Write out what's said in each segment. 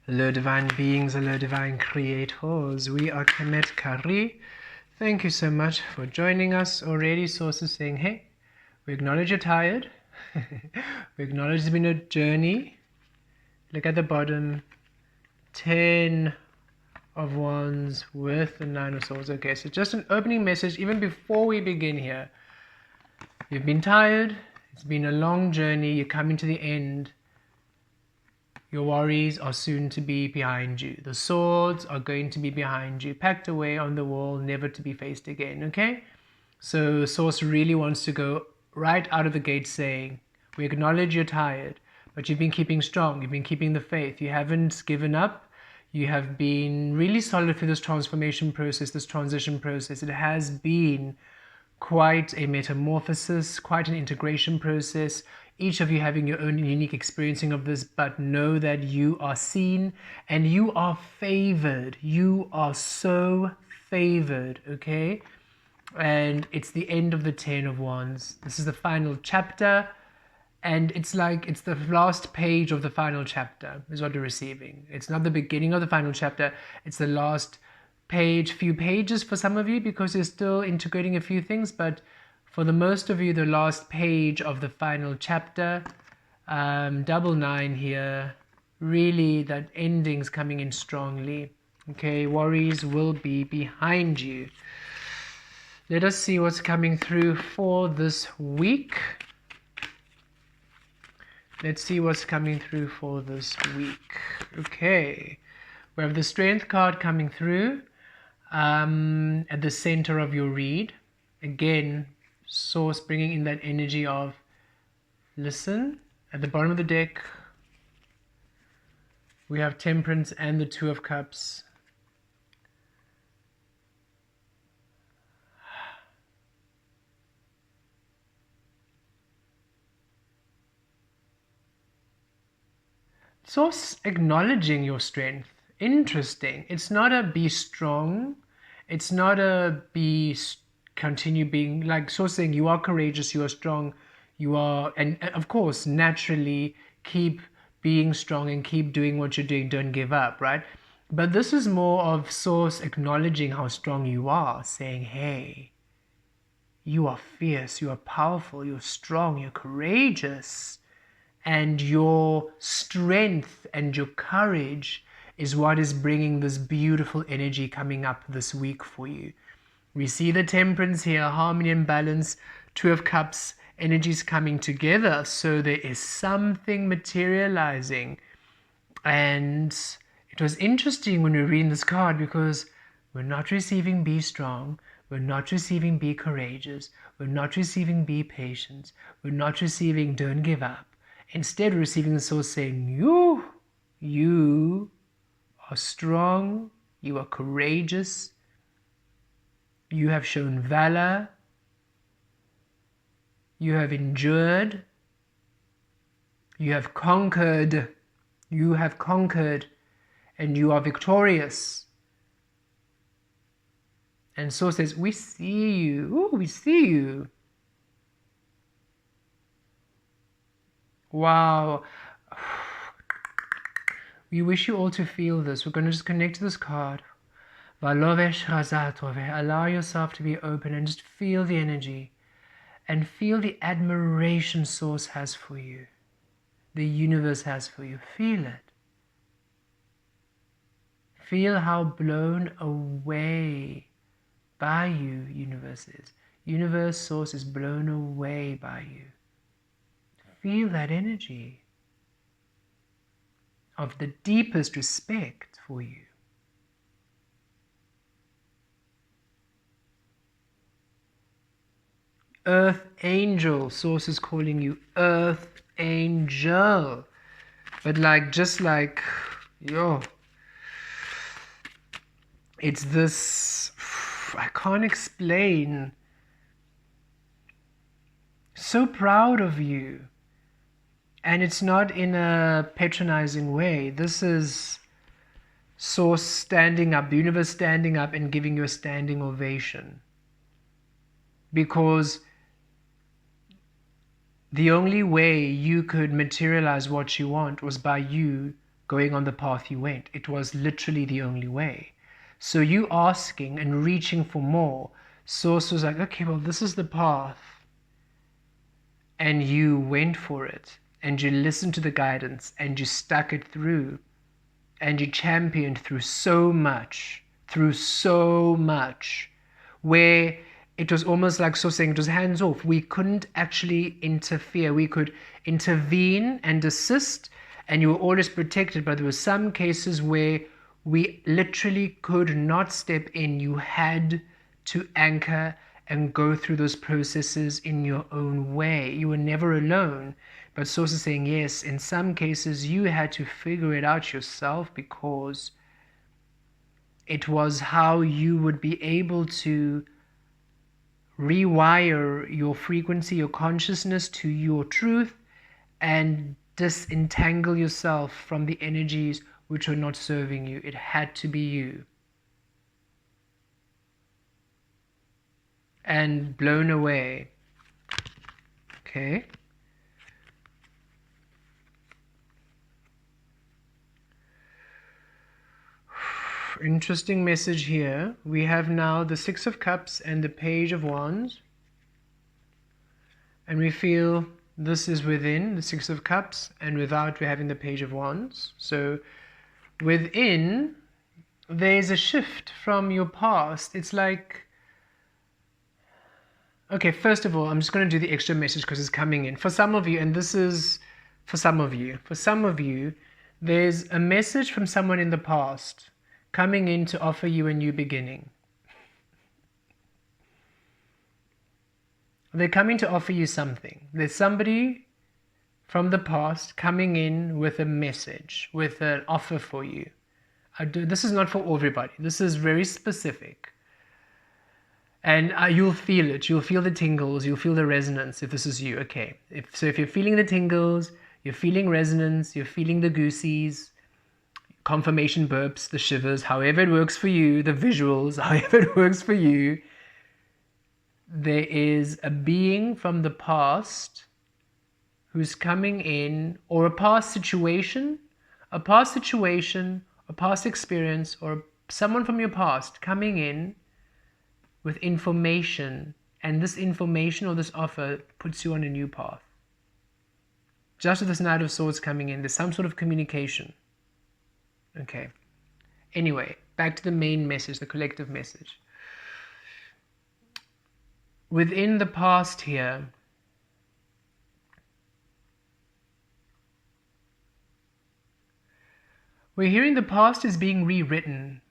Hello divine beings, hello divine creators. We are Kemet Kah-Ri. Thank you so much for joining us. Already sources saying, hey, we acknowledge you're tired. We acknowledge it's been a journey. Look at the bottom. 10 of Wands with the 9 of Swords. Okay, so just an opening message even before we begin here. You've been tired. It's been a long journey. You're coming to the end. Your worries are soon to be behind you. The swords are going to be behind you, packed away on the wall, never to be faced again, okay? So Source really wants to go right out of the gate saying, we acknowledge you're tired, but you've been keeping strong, you've been keeping the faith, you haven't given up, you have been really solid through this transformation process, this transition process. It has been quite a metamorphosis, quite an integration process, each of you having your own unique experiencing of this, but know that you are seen and you are favored. You are so favored, okay? And it's the end of the 10 of Wands. This is the final chapter, and it's like it's the last page of the final chapter is what you're receiving. It's not the beginning of the final chapter, it's the last page, few pages for some of you because you're still integrating a few things, but for the most of you, the last page of the final chapter, double 9 here, really that ending's coming in strongly. Okay, worries will be behind you. Let us see what's coming through for this week. Let's see what's coming through for this week. Okay, we have the Strength card coming through at the center of your read. Again, Source bringing in that energy of listen. At the bottom of the deck, we have Temperance and the Two of Cups. Source acknowledging your strength. Interesting. It's not a be strong. It's not a continue being, like Source saying you are courageous, you are strong, you are, and of course, naturally keep being strong and keep doing what you're doing. Don't give up, right? But this is more of Source acknowledging how strong you are, saying, hey, you are fierce, you are powerful, you're strong, you're courageous. And your strength and your courage is what is bringing this beautiful energy coming up this week for you. We see the Temperance here, harmony and balance, Two of Cups, energies coming together. So there is something materializing. And it was interesting when we read this card because we're not receiving be strong, we're not receiving be courageous, we're not receiving be patient, we're not receiving don't give up. Instead, we're receiving the Source saying, you are strong, you are courageous, you have shown valor, you have endured, you have conquered, and you are victorious. And Source says, we see you, we see you. Wow. We wish you all to feel this. We're going to just connect to this card. Allow yourself to be open and just feel the energy and feel the admiration Source has for you. The universe has for you. Feel it. Feel how blown away by you universe is. Universe, Source is blown away by you. Feel that energy of the deepest respect for you. Earth Angel, Source is calling you Earth Angel. But just like, it's this, I can't explain. So proud of you. And it's not in a patronizing way. This is Source standing up, the universe standing up and giving you a standing ovation. Because the only way you could materialize what you want was by you going on the path you went. It was literally the only way. So you asking and reaching for more, Source was like, okay, well, this is the path. And you went for it, and you listened to the guidance, and you stuck it through, and you championed through so much, where it was almost like so saying it was hands off. We couldn't actually interfere. We could intervene and assist, and you were always protected, but there were some cases where we literally could not step in. You had to anchor and go through those processes in your own way. You were never alone. But Source is saying, yes, in some cases you had to figure it out yourself, because it was how you would be able to rewire your frequency, your consciousness to your truth, and disentangle yourself from the energies which are not serving you. It had to be you. And blown away. Okay. Interesting message here. We have now the Six of Cups and the Page of Wands. And we feel this is within the Six of Cups, and without, we're having the Page of Wands. So within, there's a shift from your past. It's like, okay, first of all, I'm just going to do the extra message because it's coming in. For some of you, and this is for some of you, there's a message from someone in the past coming in to offer you a new beginning. They're coming to offer you something. There's somebody from the past coming in with a message, with an offer for you. This is not for everybody. This is very specific. And you'll feel it. You'll feel the tingles. You'll feel the resonance if this is you. Okay. If you're feeling the tingles, you're feeling resonance, you're feeling the goosies, confirmation burps, the shivers, however it works for you, the visuals, however it works for you, there is a being from the past who's coming in, or a past situation, a past experience, or someone from your past coming in with information, and this information or this offer puts you on a new path. Just with this Knight of Swords coming in, there's some sort of communication. Okay. Anyway, back to the main message, the collective message. Within the past here, we're hearing the past is being rewritten.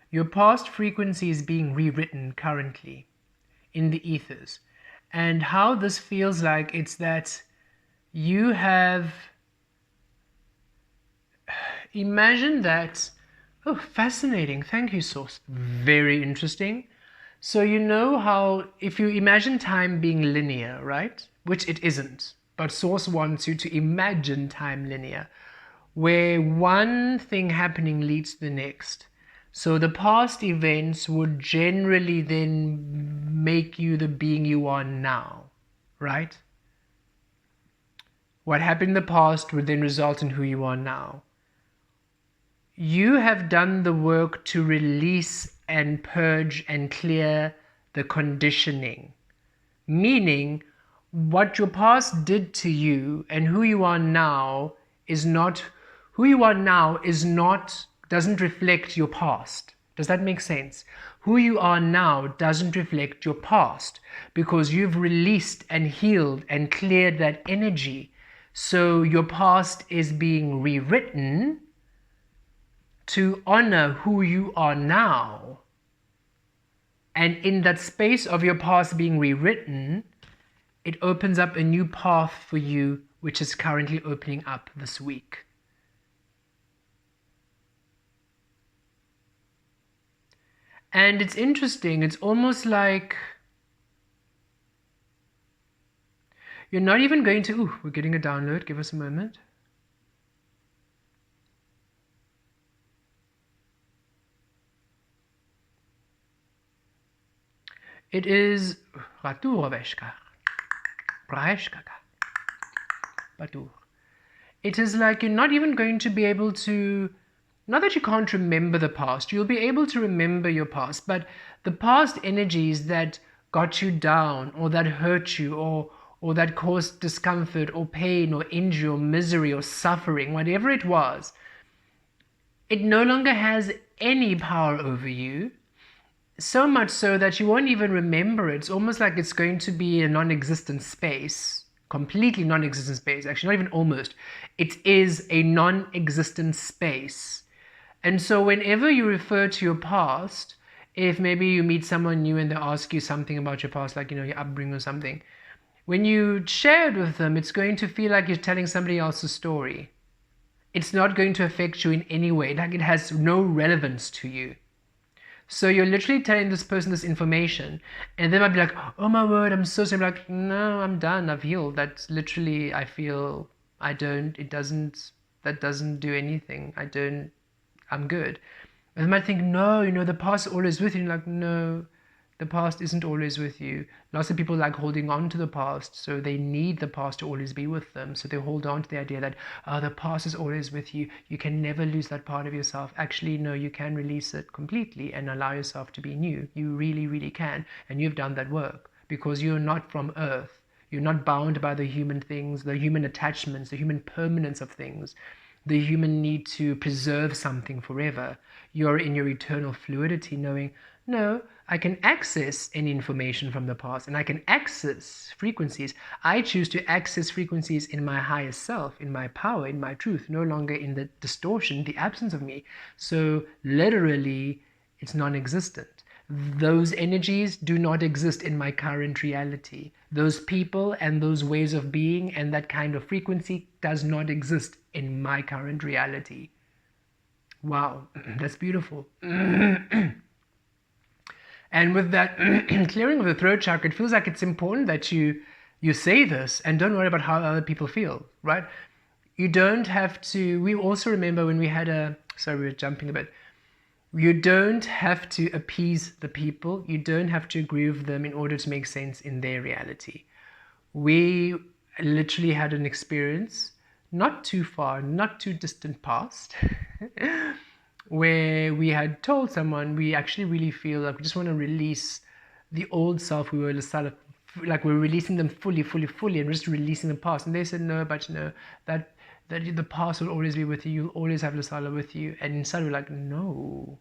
Your past frequency is being rewritten currently in the ethers. And how this feels like, it's that you have, imagine that, oh, fascinating, thank you, Source, very interesting. So you know how, if you imagine time being linear, right? Which it isn't, but Source wants you to imagine time linear, where one thing happening leads to the next. So the past events would generally then make you the being you are now, right? What happened in the past would then result in who you are now. You have done the work to release and purge and clear the conditioning, meaning what your past did to you and who you are now is not, doesn't reflect your past. Does that make sense? Who you are now doesn't reflect your past, because you've released and healed and cleared that energy. So your past is being rewritten to honor who you are now. And in that space of your past being rewritten, it opens up a new path for you, which is currently opening up this week. And it's interesting, it's almost like you're not even going to, we're getting a download, give us a moment. It is it is like you're not even going to be able to, not that you can't remember the past, you'll be able to remember your past, but the past energies that got you down or that hurt you or that caused discomfort or pain or injury or misery or suffering, whatever it was, it no longer has any power over you. So much so that you won't even remember it. It's almost like it's going to be a non-existent space, completely non-existent space, actually not even almost. It is a non-existent space. And so whenever you refer to your past, if maybe you meet someone new and they ask you something about your past, like, your upbringing or something, when you share it with them, it's going to feel like you're telling somebody else's story. It's not going to affect you in any way, like it has no relevance to you. So you're literally telling this person this information, and they might be like, oh my word, I'm so sorry. I'm like, no, I'm done, I've healed. That's literally, I feel, that doesn't do anything. I'm good. And they might think, no, the past is always with you. Like, no, the past isn't always with you. Lots of people like holding on to the past, so they need the past to always be with them. So they hold on to the idea that, the past is always with you. You can never lose that part of yourself. Actually, no, you can release it completely and allow yourself to be new. You really, really can. And you've done that work because you're not from Earth. You're not bound by the human things, the human attachments, the human permanence of things, the human need to preserve something forever. You're in your eternal fluidity, knowing, no, I can access any information from the past and I can access frequencies. I choose to access frequencies in my highest self, in my power, in my truth, no longer in the distortion, the absence of me. So literally, it's non-existent. Those energies do not exist in my current reality. Those people and those ways of being and that kind of frequency does not exist in my current reality. Wow, that's beautiful. And with that clearing of the throat chakra, it feels like it's important that you say this and don't worry about how other people feel, right? You don't have to, we also remember when we had sorry, we're jumping a bit. You don't have to appease the people. You don't have to agree with them in order to make sense in their reality. We literally had an experience, not too far, not too distant past, where we had told someone we actually really feel like we just want to release the old self we were like we're releasing them fully, and we're just releasing the past. And they said, no, but that the past will always be with you. You'll always have Lasala with you. And inside we're like, no,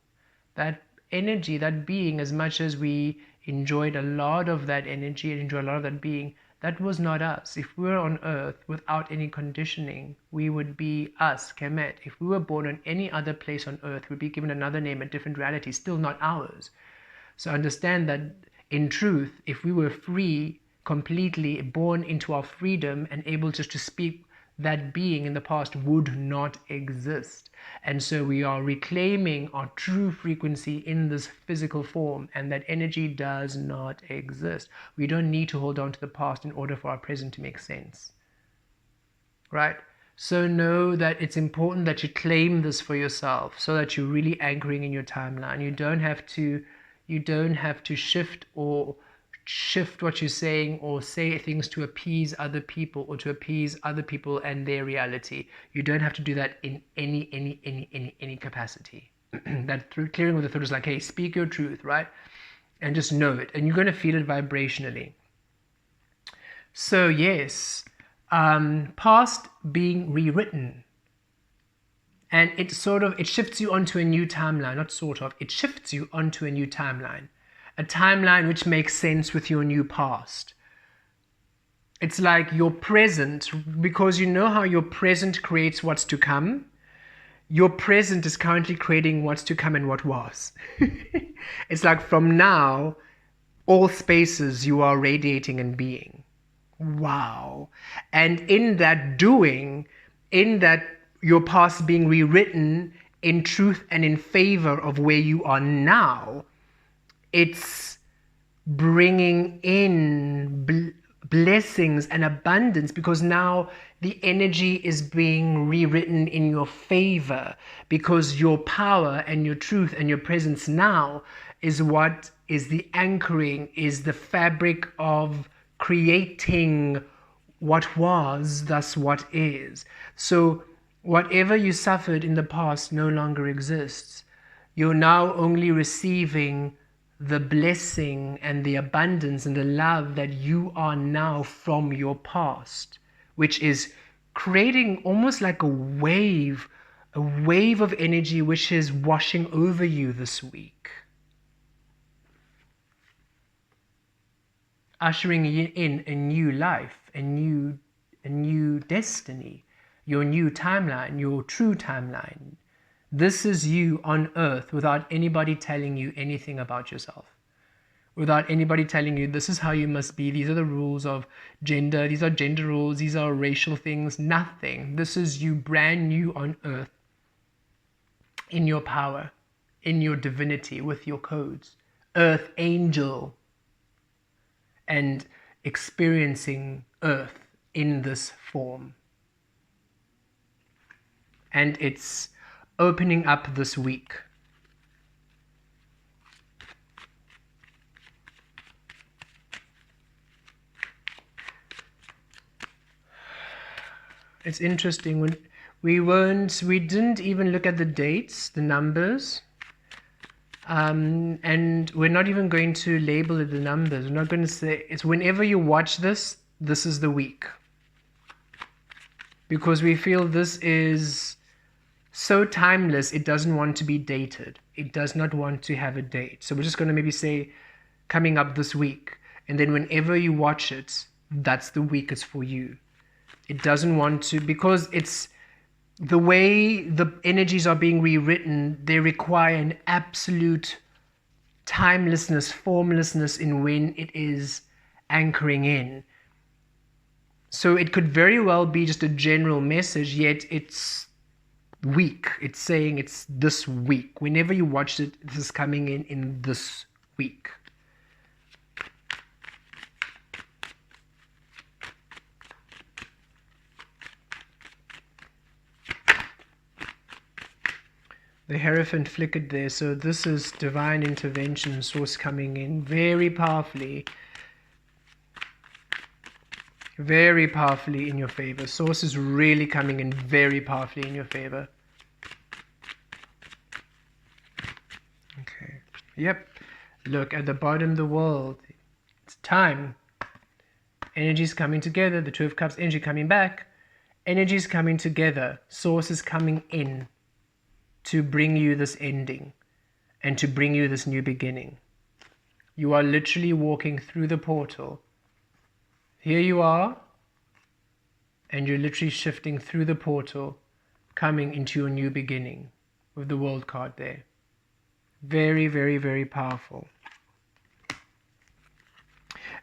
that energy, that being, as much as we enjoyed a lot of that energy and enjoyed a lot of that being, that was not us. If we were on earth without any conditioning, we would be us, Kemet. If we were born on any other place on earth, we'd be given another name, a different reality, still not ours. So understand that in truth, if we were free, completely born into our freedom and able just to speak, that being in the past would not exist. And so we are reclaiming our true frequency in this physical form, and that energy does not exist. We don't need to hold on to the past in order for our present to make sense, right? So know that it's important that you claim this for yourself so that you're really anchoring in your timeline. You don't have to shift what you're saying or say things to appease other people or to appease other people and their reality. You don't have to do that in any capacity. That clearing with the throat is like, hey, speak your truth, right? And just know it, and you're going to feel it vibrationally. So yes, past being rewritten, and it shifts you onto a new timeline. It shifts you onto a new timeline. A timeline which makes sense with your new past. It's like your present, because you know how your present creates what's to come. Your present is currently creating what's to come and what was. It's like from now, all spaces you are radiating and being. Wow. And in that doing, in that your past being rewritten in truth and in favor of where you are now, it's bringing in blessings and abundance, because now the energy is being rewritten in your favor, because your power and your truth and your presence now is what is the anchoring, is the fabric of creating what was, thus what is. So whatever you suffered in the past no longer exists. You're now only receiving the blessing and the abundance and the love that you are now from your past, which is creating almost like a wave of energy which is washing over you this week, ushering in a new life, a new destiny, your new timeline, your true timeline. This is you on earth without anybody telling you anything about yourself. Without anybody telling you this is how you must be, these are the rules of gender, these are gender rules, these are racial things, nothing. This is you brand new on earth, in your power, in your divinity, with your codes. Earth angel, and experiencing earth in this form. And it's opening up this week. It's interesting, when we didn't even look at the dates, the numbers, and we're not even going to label it the numbers. We're not going to say it's whenever you watch this is the week, because we feel this is so timeless. It doesn't want to be dated. It does not want to have a date. So we're just going to maybe say coming up this week, and then whenever you watch it, that's the week it's for you. It doesn't want to, because it's the way the energies are being rewritten, they require an absolute timelessness, formlessness in when it is anchoring in. So it could very well be just a general message, yet it's week. It's saying it's this week. Whenever you watch it, this is coming in this week. The Hierophant flickered there, so this is divine intervention, source coming in very powerfully in your favor. Source is really coming in very powerfully in your favor. Okay. Yep. Look at the bottom of the world. It's time. Energies coming together. The Two of Cups energy coming back. Energies coming together. Source is coming in to bring you this ending and to bring you this new beginning. You are literally walking through the portal. Here you are, and you're literally shifting through the portal, coming into your new beginning with the World card there. Very, very, very powerful.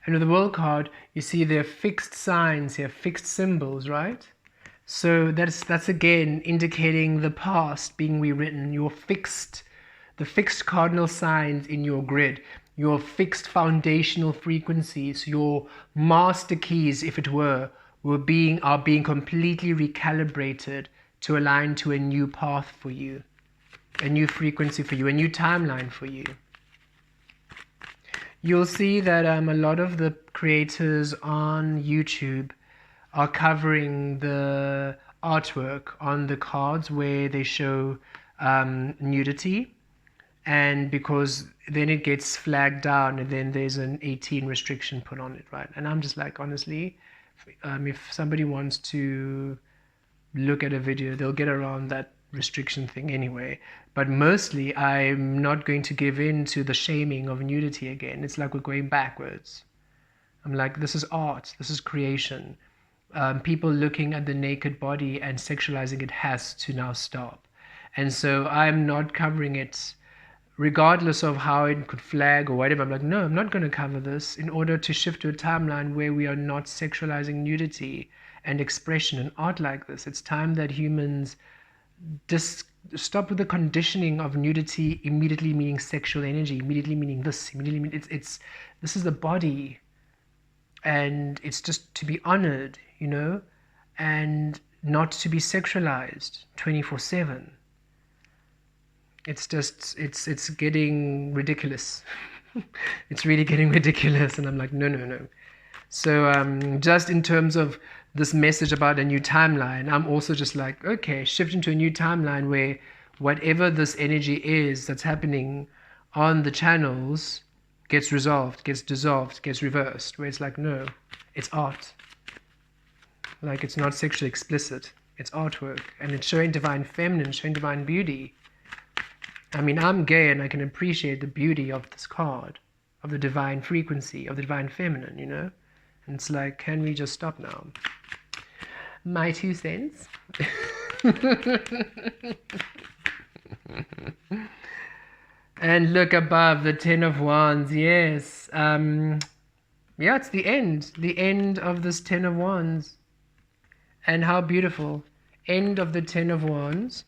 And with the World card, you see there are fixed signs here, fixed symbols, right? So that's again indicating the past being rewritten, the fixed cardinal signs in your grid, your fixed foundational frequencies, your master keys, if it were being completely recalibrated to align to a new path for you, a new frequency for you, a new timeline for you. You'll see that a lot of the creators on YouTube are covering the artwork on the cards where they show nudity, and because then it gets flagged down and then there's an 18 restriction put on it, right? And I'm just like, honestly, if somebody wants to look at a video, they'll get around that restriction thing anyway. But mostly I'm not going to give in to the shaming of nudity again. It's like we're going backwards. I'm like, this is art, this is creation. People looking at the naked body and sexualizing it has to now stop. And so I'm not covering it regardless of how it could flag or whatever. I'm like, no, I'm not going to cover this, in order to shift to a timeline where we are not sexualizing nudity and expression and art like this. It's time that humans just stop with the conditioning of nudity immediately meaning sexual energy, immediately meaning this, immediately meaning this is the body, and it's just to be honored, and not to be sexualized 24/7. It's getting ridiculous. It's really getting ridiculous, and I'm like, no. So just in terms of this message about a new timeline, I'm also just like, okay, shift into a new timeline where whatever this energy is that's happening on the channels gets resolved, gets dissolved, gets reversed, where it's like, no, it's art. Like, it's not sexually explicit, it's artwork, and it's showing divine feminine, showing divine beauty. I mean, I'm gay and I can appreciate the beauty of this card, of the divine frequency, of the divine feminine, you know? And it's like, can we just stop now? My 2 cents. And look above, the 10 of Wands, yes. Yeah, it's the end of this 10 of Wands. And how beautiful. End of the 10 of Wands.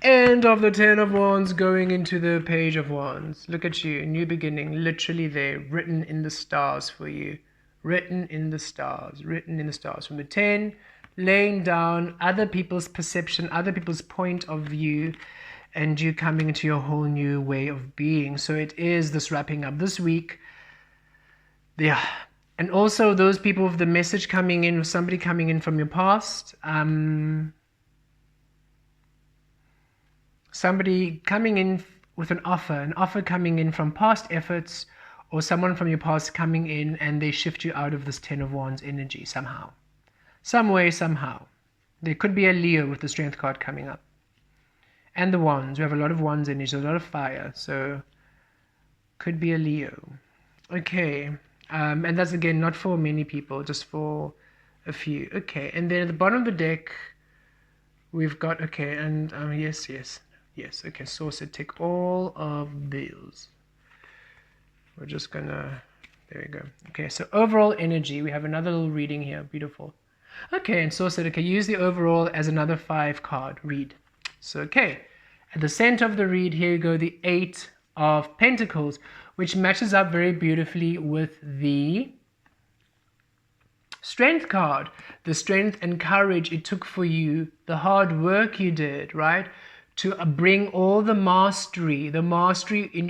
End of the 10 of Wands going into the Page of Wands. Look at you, new beginning, literally there, written in the stars for you. Written in the stars, written in the stars. From the 10, laying down other people's perception, other people's point of view, and you coming into your whole new way of being. So it is this wrapping up this week. Yeah. And also those people with the message coming in, somebody coming in from your past, somebody coming in with an offer coming in from past efforts, or someone from your past coming in and they shift you out of this 10 of Wands energy somehow. Some way, somehow. There could be a Leo with the Strength card coming up. And the Wands. We have a lot of Wands energy, a lot of fire. So, could be a Leo. Okay. And that's again not for many people, just for a few. Okay. And then at the bottom of the deck, we've got, okay, and yes. Okay, so tick all of these. We're just gonna, there we go. Okay, so overall energy, we have another little reading here, beautiful. Okay, and so okay, use the overall as another 5 card, read. So, okay, at the center of the read, here you go, the 8 of Pentacles, which matches up very beautifully with the Strength card. The strength and courage it took for you, the hard work you did, right? To bring all the mastery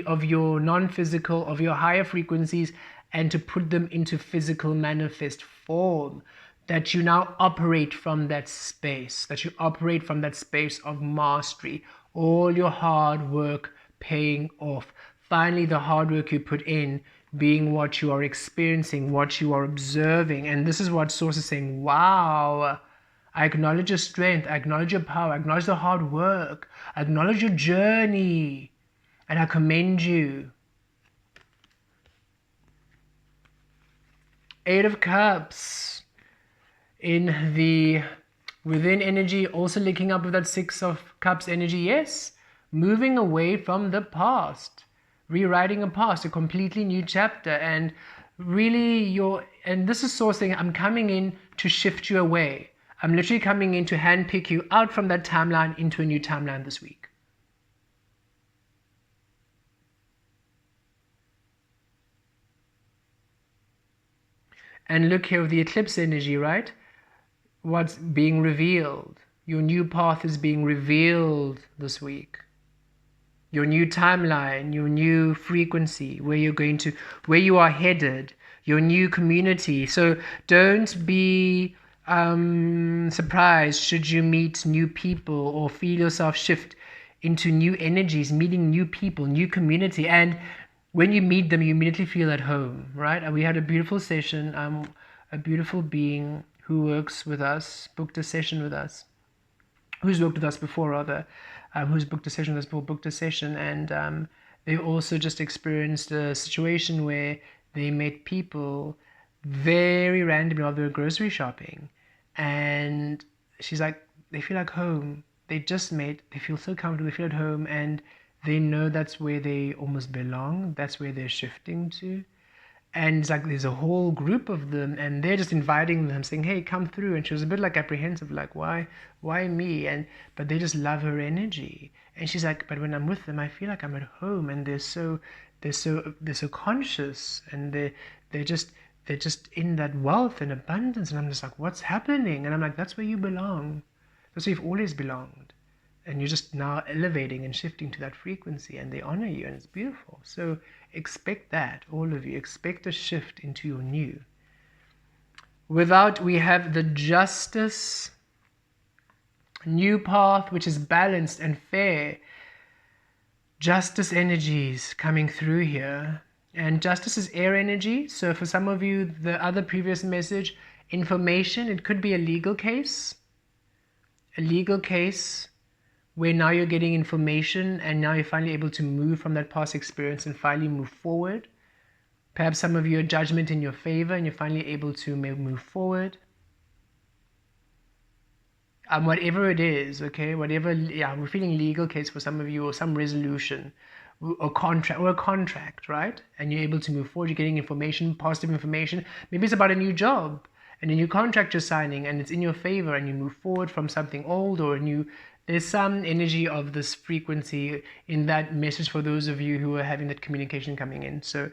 of your non-physical, of your higher frequencies, and to put them into physical manifest form. That you now operate from that space, of mastery. All your hard work paying off. Finally, the hard work you put in being what you are experiencing, what you are observing. And this is what Source is saying, wow. I acknowledge your strength, I acknowledge your power, I acknowledge the hard work, I acknowledge your journey, and I commend you. 8 of Cups in the within energy, also linking up with that 6 of Cups energy. Yes, moving away from the past, rewriting a past, a completely new chapter, and really and this is Source saying, I'm coming in to shift you away. I'm literally coming in to handpick you out from that timeline into a new timeline this week. And look here with the eclipse energy, right? What's being revealed? Your new path is being revealed this week. Your new timeline, your new frequency, where you are headed, your new community. So don't be surprised should you meet new people or feel yourself shift into new energies, meeting new people, new community. And when you meet them, you immediately feel at home, right? And we had a beautiful session, a beautiful being who works with us, booked a session with us, who's worked with us before rather, who's booked a session with us before, booked a session, and they've also just experienced a situation where they met people very randomly while they were grocery shopping, and she's like, they feel like home. They just met, they feel so comfortable, they feel at home, and they know that's where they almost belong, that's where they're shifting to. And it's like there's a whole group of them, and they're just inviting them, saying, hey, come through. And she was a bit like apprehensive, like, why me? But they just love her energy. And she's like, but when I'm with them, I feel like I'm at home, and they're so conscious, and they're just in that wealth and abundance. And I'm just like, what's happening? And I'm like, that's where you belong. That's where you've always belonged. and you're just now elevating and shifting to that frequency, and they honor you, and it's beautiful. So expect that, all of you. Expect a shift into your new. Without, we have the justice, new path, which is balanced and fair. Justice energies coming through here. And justice is air energy. So for some of you, the other previous message, information, it could be a legal case. A legal case where now you're getting information and now you're finally able to move from that past experience and finally move forward. Perhaps some of you are judgment in your favor and you're finally able to move forward. Whatever it is, okay, whatever, yeah, we're feeling legal case for some of you, or some resolution, or a contract, right? And you're able to move forward, you're getting information, positive information. Maybe it's about a new job and a new contract you're signing and it's in your favor and you move forward from something old or a new. There's some energy of this frequency in that message for those of you who are having that communication coming in. So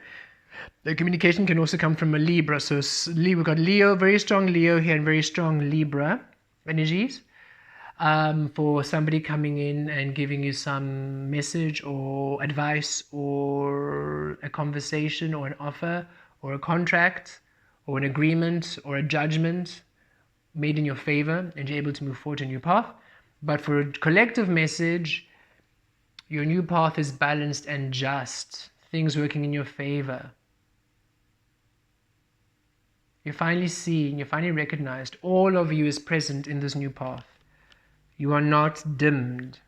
the communication can also come from a Libra. So we've got Leo, very strong Leo here, and very strong Libra energies. For somebody coming in and giving you some message or advice or a conversation or an offer or a contract or an agreement or a judgment made in your favor, and you're able to move forward to a new path. But for a collective message, your new path is balanced and just, things working in your favor. You're finally seen, you're finally recognized. All of you is present in this new path. You are not dimmed.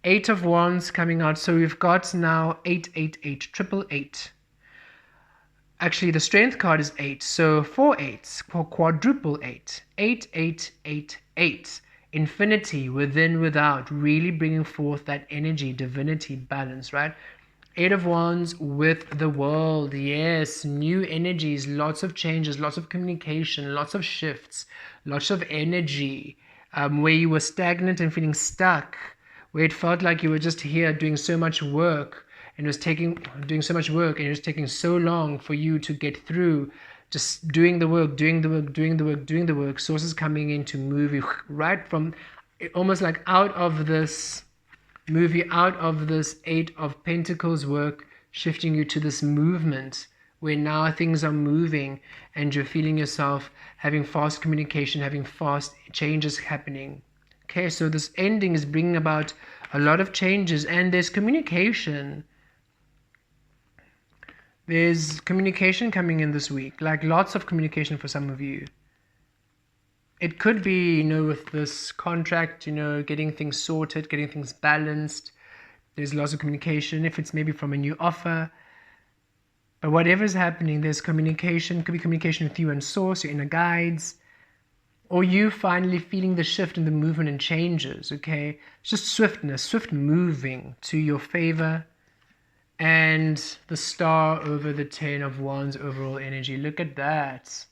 8 of Wands coming out. So we've got now 888, triple 8. Actually, the strength card is 8. So 4 8s, quadruple 8. 8888. Infinity, within, without. Really bringing forth that energy, divinity, balance, right? 8 of Wands with the world. Yes, new energies, lots of changes, lots of communication, lots of shifts, lots of energy. Where you were stagnant and feeling stuck, where it felt like you were just here doing so much work and it was doing so much work and it was taking so long for you to get through, just doing the work, sources coming in to move you right from almost like out of this movie, out of this 8 of Pentacles work, shifting you to this movement where now things are moving and you're feeling yourself having fast communication, having fast changes happening. Okay, so this ending is bringing about a lot of changes, and there's communication. There's communication coming in this week, like lots of communication for some of you. It could be, with this contract, getting things sorted, getting things balanced. There's lots of communication. If it's maybe from a new offer, but whatever's happening, there's communication. Could be communication with you and source, your inner guides, or you finally feeling the shift in the movement and changes, okay? It's just swiftness, swift moving to your favor. And the star over the 10 of Wands overall energy. Look at that.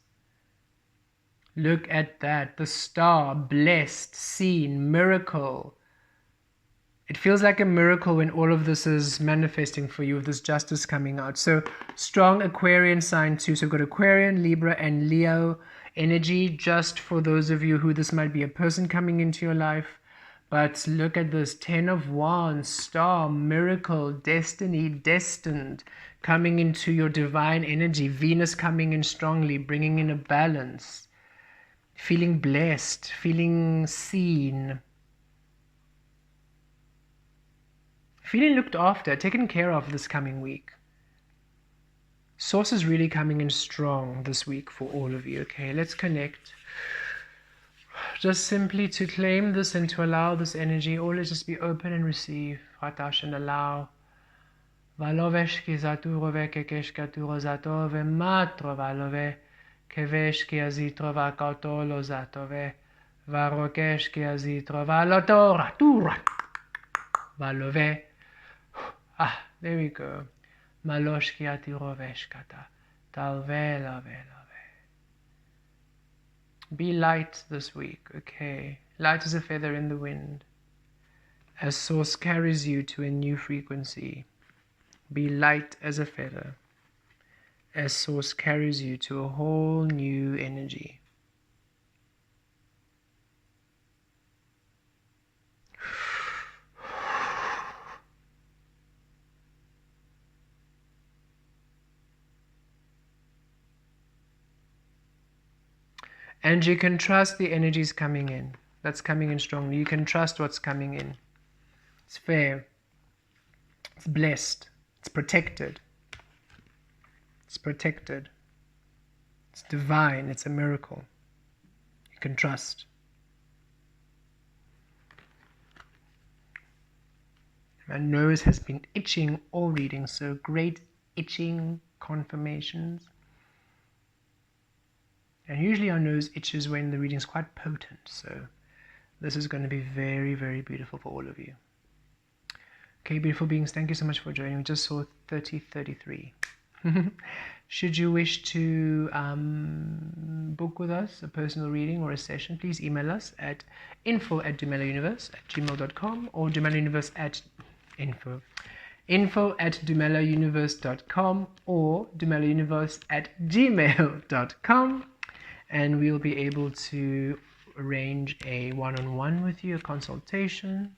Look at that. The star, blessed, seen, miracle. It feels like a miracle when all of this is manifesting for you, with this justice coming out. So strong Aquarian sign too. So we've got Aquarian, Libra, and Leo energy, just for those of you who this might be a person coming into your life. But look at this 10 of Wands, star, miracle, destiny, destined, coming into your divine energy. Venus coming in strongly, bringing in a balance. Feeling blessed, feeling seen. Feeling looked after, taken care of this coming week. Source is really coming in strong this week for all of you. Okay, let's connect. Just simply to claim this and to allow this energy, always just be open and receive. Ratash and allow. Valoveshki zaturove kekeshkaturo zatove matro valove keveshki azitro vakatolo zatove varokeshki azitro valotora tura valove. There we go. Maloshki atiroveshkata talve love. Be light this week, okay? Light as a feather in the wind. As Source carries you to a new frequency, be light as a feather. As Source carries you to a whole new energy. And you can trust the energies coming in. That's coming in strongly. You can trust what's coming in. It's fair. It's blessed. It's protected. It's protected. It's divine. It's a miracle. You can trust. My nose has been itching all reading, so great itching confirmations. And usually our nose itches when the reading is quite potent, so this is going to be very, very beautiful for all of you. Okay, beautiful beings, thank you so much for joining. We just saw 3033. Should you wish to book with us a personal reading or a session, please email us at info@dumelauniverse@gmail.com or dumelauniverse at info@dumelauniverse.com or dumelauniverse@gmail.com, and we'll be able to arrange a one-on-one with you, a consultation,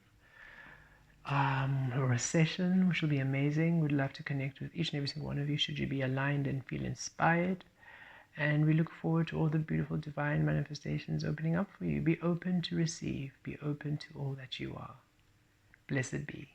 or a session, which will be amazing. We'd love to connect with each and every single one of you should you be aligned and feel inspired. And we look forward to all the beautiful divine manifestations opening up for you. Be open to receive. Be open to all that you are. Blessed be.